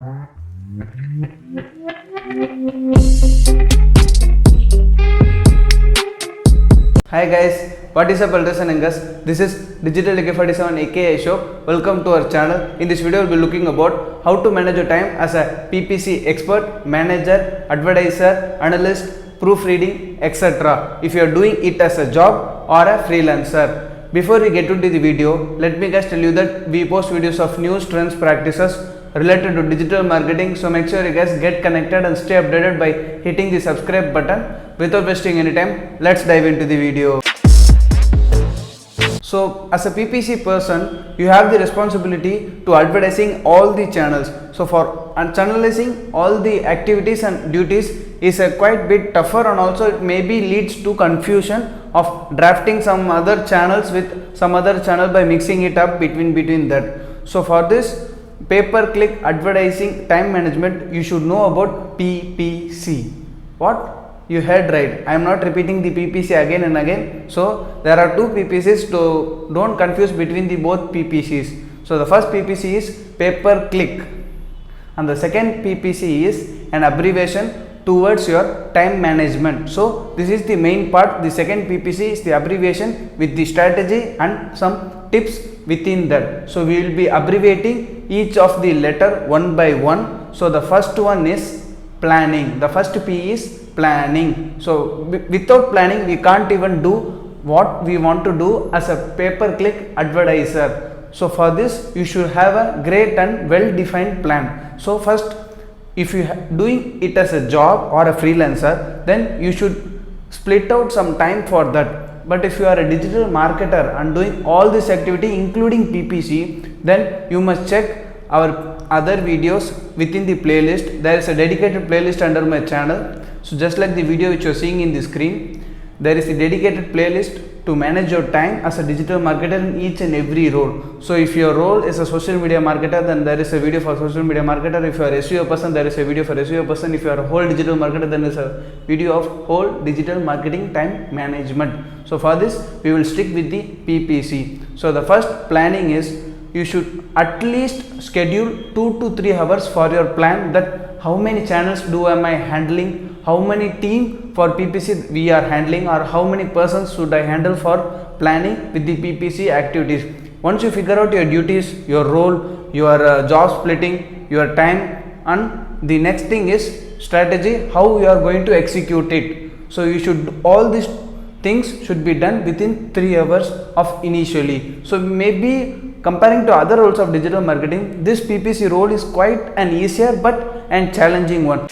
Hi guys, what is up elders and youngers? This is Digital AK47 aka Ashok. Welcome to our channel. In this video we'll be looking about how to manage your time as a PPC expert, manager, advertiser, analyst, proofreading, etc. if you are doing it as a job or a freelancer. Before we get into the video, let me guys tell you that we post videos of news, trends, practices related to digital marketing, so make sure you guys get connected and stay updated by hitting the subscribe button. Without wasting any time, let's dive into the video. So as a PPC person, you have the responsibility to advertising all the channels. So for channelizing all the activities and duties is a quite bit tougher, and also it maybe leads to confusion of drafting some other channels with some other channel by mixing it up between that. So for this pay per click advertising time management, you should know about PPC. What? You heard right. I am not repeating the PPC again and again. So there are two PPCs, so don't confuse between the both PPCs. So the first PPC is pay per click and the second PPC is an abbreviation towards your time management. So this is the main part. The second PPC is the abbreviation with the strategy and some tips within that. So we will be abbreviating each of the letter one by one. So the first one is planning. The first P is planning. So without planning we can't even do what we want to do as a pay per click advertiser. So for this you should have a great and well defined plan. So first, if you doing it as a job or a freelancer, then you should split out some time for that. But if you are a digital marketer and doing all this activity including PPC, then you must check our other videos within the playlist. There is a dedicated playlist under my channel. So just like the video which you are seeing in the screen, there is a dedicated playlist to manage your time as a digital marketer in each and every role. So if your role is a social media marketer, then there is a video for social media marketer. If you are a SEO person, there is a video for SEO person. If you are a whole digital marketer, then there is a video of whole digital marketing time management. So for this we will stick with the PPC. So the first planning is you should at least schedule 2 to 3 hours for your plan, that how many channels am I handling, how many team for PPC we are handling, or how many persons should I handle for planning with the PPC activities. Once you figure out your duties, your role, your job splitting, your time, and the next thing is strategy, how you are going to execute it. So you should, all these things should be done within 3 hours of initially. So maybe comparing to other roles of digital marketing, this PPC role is quite an easier but and challenging one.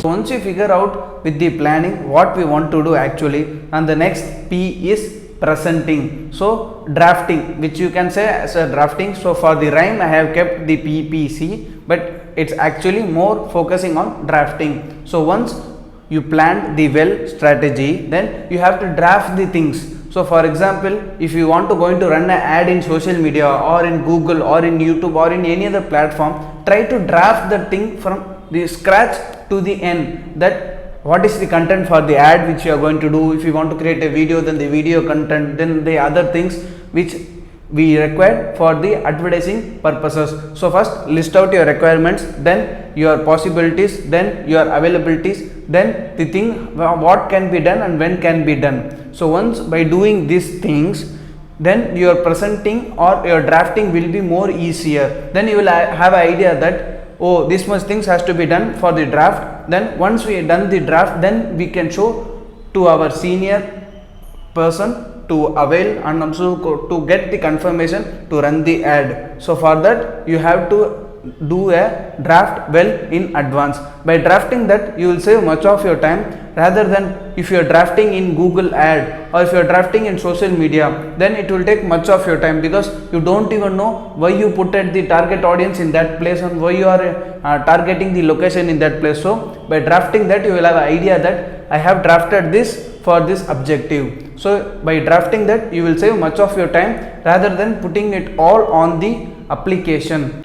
Once you figure out with the planning what we want to do actually, and the next P is presenting. So drafting, which you can say as a drafting. So for the rhyme I have kept the PPC, but it's actually more focusing on drafting. So once you planned the well strategy, then you have to draft the things. So for example, if you want to run an ad in social media or in Google or in YouTube or in any other platform, try to draft the thing from the scratch to the end, that what is the content for the ad which you are going to do. If you want to create a video, then the video content, then the other things which we require for the advertising purposes. So first list out your requirements, then your possibilities, then your availabilities, then the thing what can be done and when can be done. So once by doing these things, then your presenting or your drafting will be more easier. Then you will have an idea that, oh, this much things has to be done for the draft. Then once we done the draft, then we can show to our senior person to avail and also to get the confirmation to run the ad. So for that you have to do a draft well in advance. By drafting that, you will save much of your time, rather than if you are drafting in Google ad or if you are drafting in social media, then it will take much of your time because you don't even know why you put at the target audience in that place and why you are targeting the location in that place. So by drafting that, you will have an idea that I have drafted this for this objective. So by drafting that, you will save much of your time rather than putting it all on the application.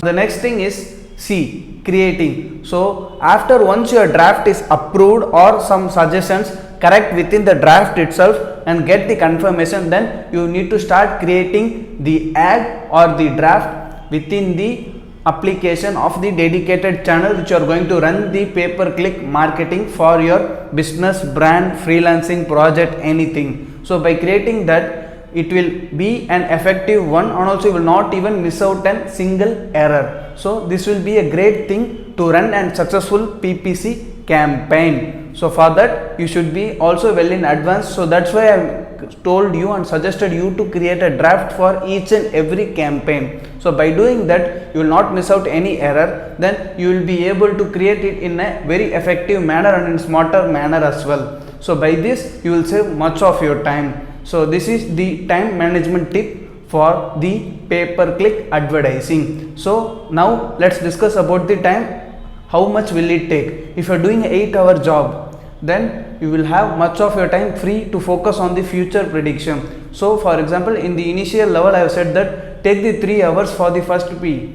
The next thing is C, creating. So after once your draft is approved or some suggestions correct within the draft itself and get the confirmation, then you need to start creating the ad or the draft within the application of the dedicated channel which you are going to run the pay per click marketing for your business, brand, freelancing project, anything. So by creating that, it will be an effective one, and also you will not even miss out a single error. So this will be a great thing to run a successful PPC campaign. So for that you should be also well in advance. So that's why I told you and suggested you to create a draft for each and every campaign. So by doing that, you will not miss out any error. Then you will be able to create it in a very effective manner and in smarter manner as well. So by this you will save much of your time. So this is the time management tip for the pay per click advertising. So now let's discuss about the time. How much will it take? If you are doing an 8-hour job, then you will have much of your time free to focus on the future prediction. So for example, in the initial level I have said that take the 3 hours for the first P,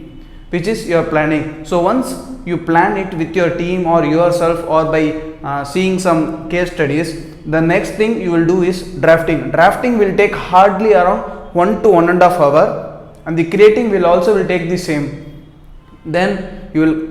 which is your planning. So once you plan it with your team or yourself, or by seeing some case studies, the next thing you will do is drafting. Drafting will take hardly around 1 to 1.5 hours, and the creating will take the same. Then you will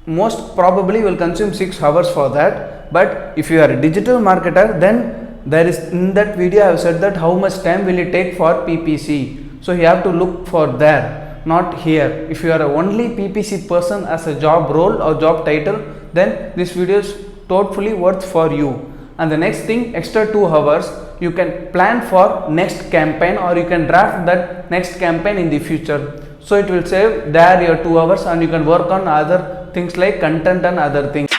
most probably will consume 6 hours for that. But if you are a digital marketer, then there is, in that video I have said that how much time will it take for PPC. So you have to look for there, not here. If you are a only PPC person as a job role or job title, then this video is totally worth for you. And the next thing, extra 2 hours you can plan for next campaign, or you can draft that next campaign in the future. So it will save there your 2 hours, and you can work on other things like content and other things.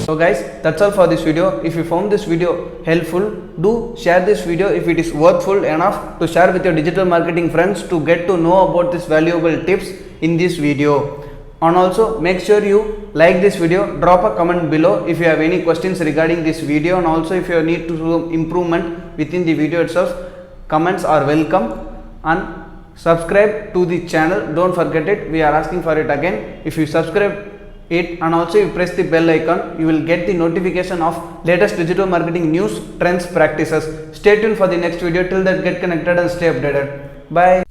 So guys, that's all for this video. If you found this video helpful, do share this video if it is worthful enough to share with your digital marketing friends to get to know about these valuable tips in this video. And also make sure you like this video, drop a comment below if you have any questions regarding this video, and also if you need to do improvement within the video itself, comments are welcome. And subscribe to the channel, don't forget it, we are asking for it again. If you subscribe it and also you press the bell icon, you will get the notification of latest digital marketing news, trends, practices. Stay tuned for the next video. Till that, get connected and stay updated. Bye.